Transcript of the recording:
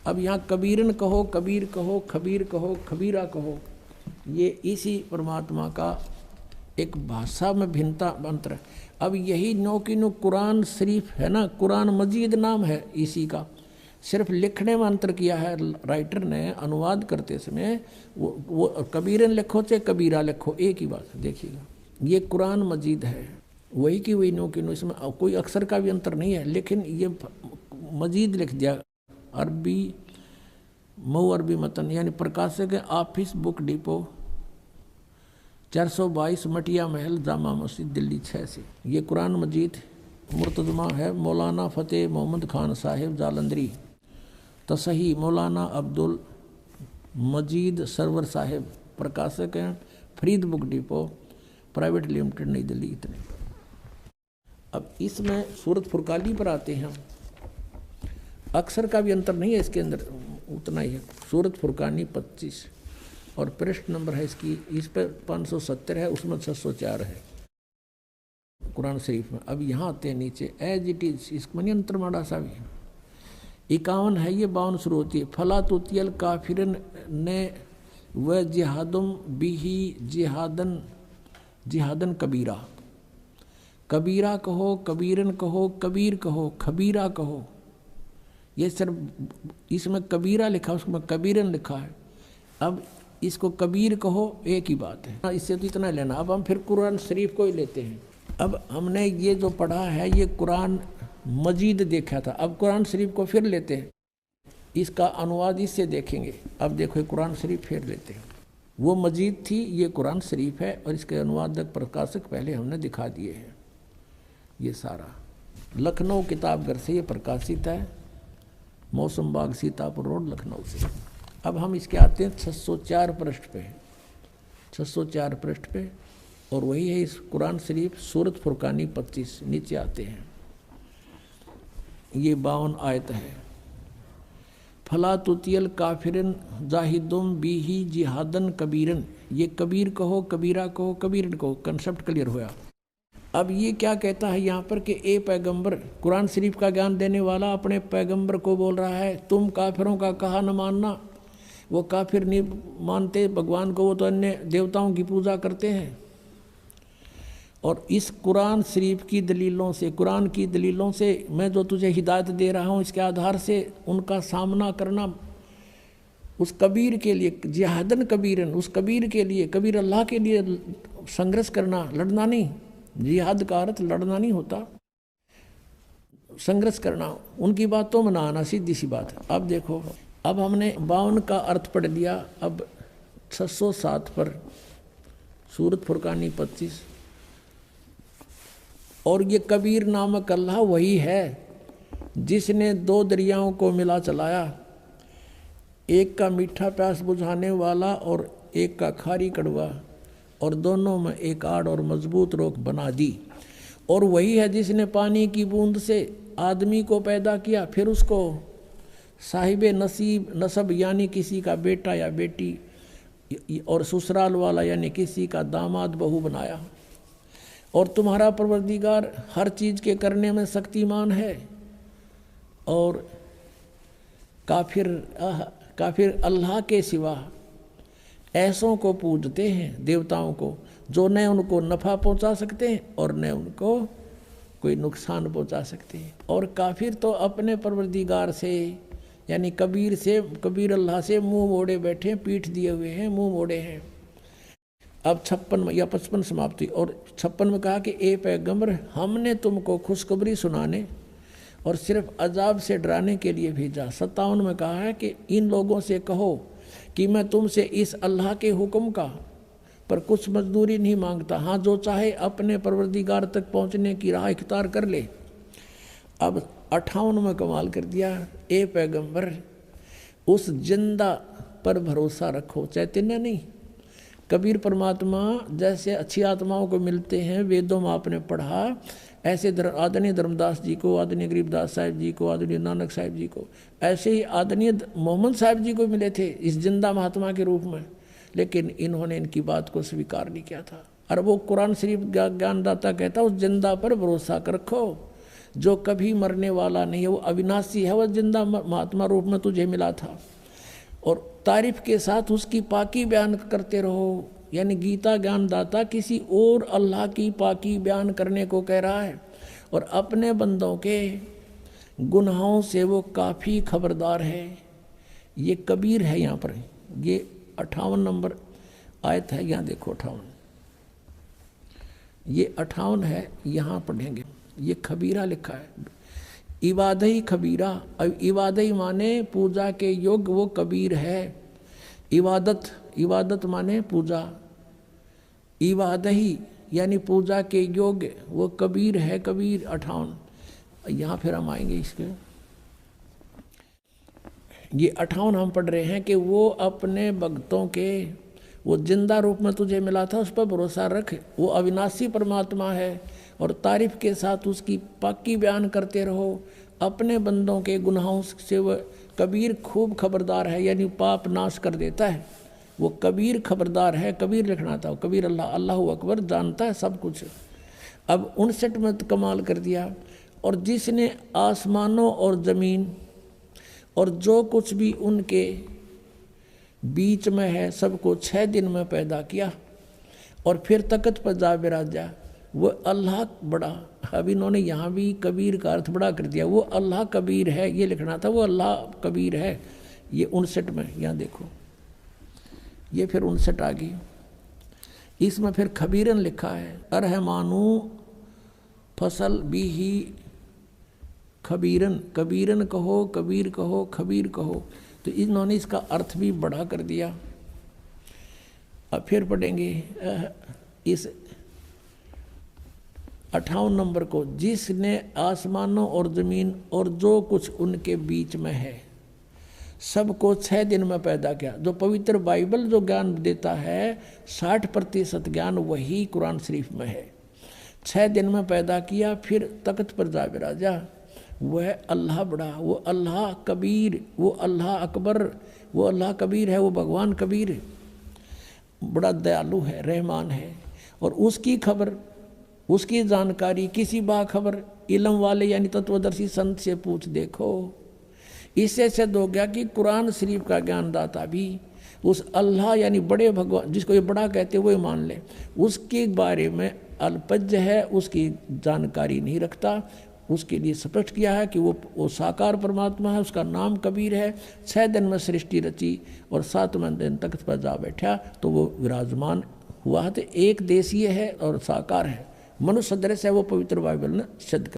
अब यहाँ कबीरन कहो, कबीर कहो, खबीर कहो, खबीरा कहो, ये इसी परमात्मा का एक भाषा में भिन्नता अंतर है। अब यही नो की नो कुरान शरीफ है ना, कुरान मजीद नाम है इसी का, सिर्फ लिखने में अंतर किया है राइटर ने अनुवाद करते समय। वो कबीरन लिखो चाहे कबीरा लिखो, एक ही बात देखिएगा। ये कुरान मजीद है, वही की वही नो की नो, इसमें कोई अक्षर का भी अंतर नहीं है, लेकिन ये मजीद लिख दिया। अरबी मऊ अरबी मतन, यानी प्रकाशक है ऑफिस बुक डिपो 422 मटिया महल जामा मस्जिद दिल्ली 6 से। ये कुरान मजीद मुर्तजमा है मौलाना फ़तेह मोहम्मद खान साहिब जालंधरी, तसही मौलाना अब्दुल मजीद सरवर साहिब, प्रकाशक हैं Farid book depot private limited नई दिल्ली। इतने। अब इसमें सूरत फुरकानी पर आते हैं, अक्षर का भी अंतर नहीं है इसके अंदर, उतना ही है। सूरत फुरकानी 25 और पृष्ठ नंबर है इसकी, इस पर 570 है, उसमें 604 है कुरान शरीफ में। अब यहाँ आते हैं नीचे एज इट इज, इसमें नहीं अंतर माड़ा सा भी। 51 है ये, 52 शुरू होती है। फला तुतियल काफिरन ने व जिहादुम बिही जिहादन जिहादन कबीरा, कबीरा कहो, कबीरन कहो, कबीर कहो, खबीरा कहो। ये सिर्फ इसमें कबीरा लिखा, उसमें कबीरन लिखा है। अब इसको कबीर कहो, एक ही बात है, इससे तो इतना लेना। अब हम फिर कुरान शरीफ को ही लेते हैं। अब हमने ये जो पढ़ा है ये कुरान मजीद देखा था, अब कुरान शरीफ को फिर लेते हैं, इसका अनुवाद इससे देखेंगे। अब देखो कुरान शरीफ फिर लेते हैं, वो मजीद थी, ये कुरान शरीफ है, और इसके अनुवादक प्रकाशक पहले हमने दिखा दिए हैं। ये सारा लखनऊ किताबघर से ये प्रकाशित है, मौसम बाग सीतापुर रोड लखनऊ से। अब हम इसके आते हैं 604 पृष्ठ पे, 604 पृष्ठ पे, और वही है इस कुरान शरीफ सूरत फुरकानी 25। नीचे आते हैं, ये 52 आयत है। फला तुतियल काफिरन जाहिदुम बीही जिहादन कबीरन, ये कबीर कहो, कबीरा कहो, कबीरन कहो, कंसेप्ट क्लियर हुआ। अब ये क्या कहता है यहाँ पर कि ए पैगंबर, कुरान शरीफ का ज्ञान देने वाला अपने पैगंबर को बोल रहा है, तुम काफिरों का कहा न मानना। वो काफिर नहीं मानते भगवान को, वो तो अन्य देवताओं की पूजा करते हैं। और इस कुरान शरीफ की दलीलों से, कुरान की दलीलों से मैं जो तुझे हिदायत दे रहा हूँ, इसके आधार से उनका सामना करना उस कबीर के लिए, जिहादन कबीरन, उस कबीर के लिए, कबीर अल्लाह के लिए संघर्ष करना, लड़ना नहीं। जिहाद का अर्थ लड़ना नहीं होता, संघर्ष करना, उनकी बातों में ना आना, सीधी सी बात है। अब देखो, अब हमने 52 का अर्थ पढ़ लिया। अब 607 पर सूरत फुरकानी 25, और ये कबीर नामक अल्लाह वही है जिसने 2 दरियाओं को मिला चलाया, एक का मीठा प्यास बुझाने वाला और एक का खारी कड़वा, और दोनों में एक आड़ और मजबूत रोक बना दी। और वही है जिसने पानी की बूंद से आदमी को पैदा किया, फिर उसको साहिब नसीब नसब यानी किसी का बेटा या बेटी, और ससुराल वाला यानी किसी का दामाद बहू बनाया। और तुम्हारा परवरदिगार हर चीज़ के करने में शक्तिमान है। और काफिर अल्लाह के सिवा ऐसों को पूजते हैं, देवताओं को, जो न उनको नफ़ा पहुंचा सकते हैं और न उनको कोई नुकसान पहुंचा सकते हैं। और काफिर तो अपने परवरदिगार से यानी कबीर से, कबीर अल्लाह से मुंह मोड़े बैठे, पीठ दिए हुए हैं, मुंह मोड़े हैं। अब 56 या 55 समाप्ति। और 56 में कहा कि ए पैगंबर, हमने तुमको खुशखबरी सुनाने और सिर्फ अजाब से डराने के लिए भेजा। 57 में कहा है कि इन लोगों से कहो कि मैं तुमसे इस अल्लाह के हुक्म का पर कुछ मजदूरी नहीं मांगता, हाँ जो चाहे अपने परवरदिगार तक पहुंचने की राह इख्तियार कर ले। अब 58 में कमाल कर दिया, ए पैगंबर उस जिंदा पर भरोसा रखो, चैतन्य नहीं। कबीर परमात्मा जैसे अच्छी आत्माओं को मिलते हैं, वेदों में आपने पढ़ा, ऐसे आदरणीय धर्मदास जी को, आदरणीय गरीबदास साहिब जी को, आदरणीय नानक साहिब जी को, ऐसे ही आदरणीय मोहम्मद साहिब जी को मिले थे इस जिंदा महात्मा के रूप में। लेकिन इन्होंने इनकी बात को स्वीकार नहीं किया था। और वो कुरान शरीफ ज्ञानदाता कहता उस जिंदा पर भरोसा रखो जो कभी मरने वाला नहीं है, वो अविनाशी है, वह जिंदा महात्मा रूप में तुझे मिला था। और तारीफ के साथ उसकी पाकी बयान करते रहो, यानी गीता ज्ञान दाता किसी और अल्लाह की पाकी बयान करने को कह रहा है। और अपने बंदों के गुनाहों से वो काफ़ी खबरदार है। ये कबीर है यहाँ पर, ये 58 नंबर आयत है, यहाँ देखो 58, ये 58 है, यहाँ पढ़ेंगे। ये खबीरा लिखा है, इबादही खबीरा। अब इबादही माने पूजा के योग्य वो कबीर है। इबादत, इबादत माने पूजा, इबादही यानी पूजा के योग्य वो कबीर है। कबीर 58, यहाँ फिर हम आएंगे इसके। ये 58 हम पढ़ रहे हैं कि वो अपने भक्तों के, वो जिंदा रूप में तुझे मिला था, उस पर भरोसा रख, वो अविनाशी परमात्मा है। और तारीफ के साथ उसकी पाकी बयान करते रहो। अपने बंदों के गुनाहों से वह कबीर खूब खबरदार है, यानी पाप नाश कर देता है। वो कबीर खबरदार है, कबीर लिखना था, कबीर अल्लाह, अल्लाहु अकबर, जानता है सब कुछ। अब 59 में तो कमाल कर दिया। और जिसने आसमानों और ज़मीन और जो कुछ भी उनके बीच में है सबको 6 दिन में पैदा किया और फिर तख्त पर जा बिराजा, वो अल्लाह बड़ा। अब इन्होंने यहाँ भी कबीर का अर्थ बड़ा कर दिया। वो अल्लाह कबीर है, ये लिखना था, वो अल्लाह कबीर है। ये 59 में, यहाँ देखो, ये फिर 59 आ गई। इसमें फिर खबीरन लिखा है, अरहमानू फसल भी ही खबीरन, कबीरन कहो, कबीर कहो, खबीर कहो। तो इन्होंने इसका अर्थ भी बड़ा कर दिया। अब फिर पढ़ेंगे इस 58 नंबर को, जिसने आसमानों और ज़मीन और जो कुछ उनके बीच में है सबको 6 दिन में पैदा किया। जो पवित्र बाइबल जो ज्ञान देता है 60% ज्ञान वही कुरान शरीफ में है। 6 दिन में पैदा किया, फिर तख्त पर जा बिराजा। वह अल्लाह बड़ा, वो अल्लाह कबीर, वो अल्लाह अकबर, वो अल्लाह कबीर है, वो भगवान कबीर है, बड़ा दयालु है, रहमान है। और उसकी खबर, उसकी जानकारी किसी बाखबर इल्म वाले यानी तत्वदर्शी संत से पूछ देखो। इससे सिद्ध हो गया कि कुरान शरीफ का ज्ञानदाता भी उस अल्लाह यानी बड़े भगवान, जिसको ये बड़ा कहते हैं, वो मान ले, उसके बारे में अल्पज्ञ है, उसकी जानकारी नहीं रखता। उसके लिए स्पष्ट किया है कि वो साकार परमात्मा है, उसका नाम कबीर है। 6 दिन में सृष्टि रची और 7वें दिन तख्त पर जा बैठा तो वो विराजमान हुआ। तो एक देशीय है और साकार है, मनुष्य सदृश है, वो पवित्र बाइबल ने सिद्ध